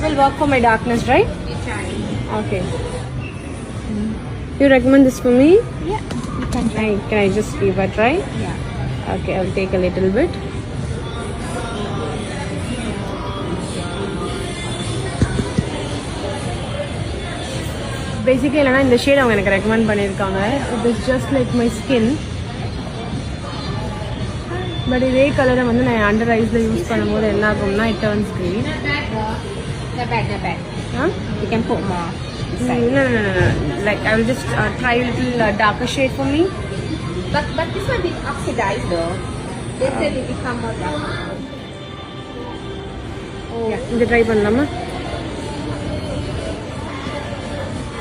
will work for my darkness, right? You try. Okay. You recommend this for me? Yeah, you can try. Can I just give a try? Yeah. Okay, I'll take a little bit. Basically, என்னன்னா இந்த shade அவங்க எனக்கு recommend பண்ணியிருக்காங்க. It is just like my skin. But இதே கலரை வந்து நான் under ஐஸில் use பண்ணும்போது என்ன ஆகும்னா it turns green. Not bad. Huh? You can put more. No. Like I will just try a little darker shade for me. But this one did oxidize though. They said it become more dark. இந்த try பண்ணலாமா?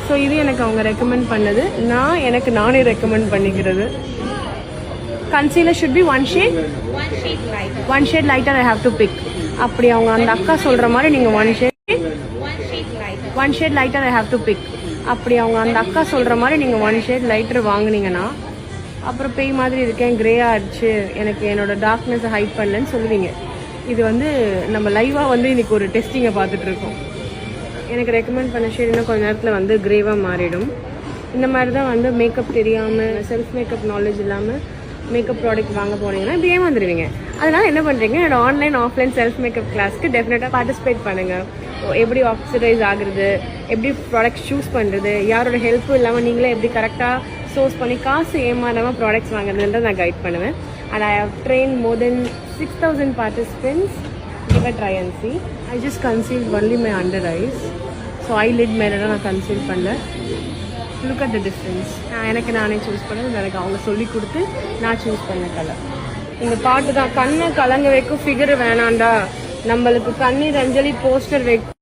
So இது எனக்கு அவங்க recommend பண்ணது. நானே recommend பண்ணிக்கிறது. Concealer should be one shade lighter I have to pick. அப்படி அவங்க அந்த அக்கா சொல்கிற மாதிரி நீங்கள் one shade lighter I have to pick. அப்படி அவங்க அந்த அக்கா சொல்கிற மாதிரி நீங்கள் ஒன் ஷேட் லைட்டர் வாங்கினீங்கன்னா அப்புறம் பேய் மாதிரி இருக்கேன், கிரே ஆயிடுச்சு, எனக்கு என்னோட டார்க்னஸை ஹைட் பண்ணலன்னு சொல்லுவீங்க. இது வந்து நம்ம லைவாக வந்து இன்னைக்கு ஒரு டெஸ்டிங்கை பார்த்துட்ருக்கோம். எனக்கு ரெக்கமெண்ட் பண்ண ஷேட் இன்னும் கொஞ்சம் நேரத்தில் வந்து கிரேவாக மாறிடும். இந்த மாதிரி தான் வந்து மேக்கப் தெரியாமல், செல்ஃப் மேக்கப் நாலேஜ் இல்லாமல் மேக்கப் ப்ராடக்ட் வாங்க போனீங்கன்னா இப்படி ஏமாந்துருவீங்க. அதனால என்ன பண்ணுறீங்க, என்னோட ஆன்லைன் ஆஃப்லைன் செல்ஃப் மேக்கப் கிளாஸ்க்கு டெஃபினட்டாக பார்ட்டிசிபேட் பண்ணுங்கள். எப்படி ஆக்சிடைஸ் ஆகுறது, எப்படி ப்ராடக்ட்ஸ் சூஸ் பண்ணுறது, யாரோட ஹெல்ப்பும் இல்லாமல் நீங்களே எப்படி கரெக்டாக சோர்ஸ் பண்ணி காசு ஏமாறாமல் ப்ராடக்ட்ஸ் வாங்குறதுன்றதை நான் கைட் பண்ணுவேன். And I have trained more than 6,000 participants. Give a try and see. I just concealed only my under eyes. So eyelid மேலே நான் கன்சீல் பண்ணல. Look at the difference. எனக்கு நானே சூஸ் பண்ணது, எனக்கு அவங்க சொல்லி கொடுத்து நான் சூஸ் பண்ண கலர். இந்த பாட்டு தான், கண்ணை கலங்க வைக்கும் ஃபிகர் வேணாண்டா, நம்மளுக்கு கண்ணீர் அஞ்சலி போஸ்டர் வைக்கும்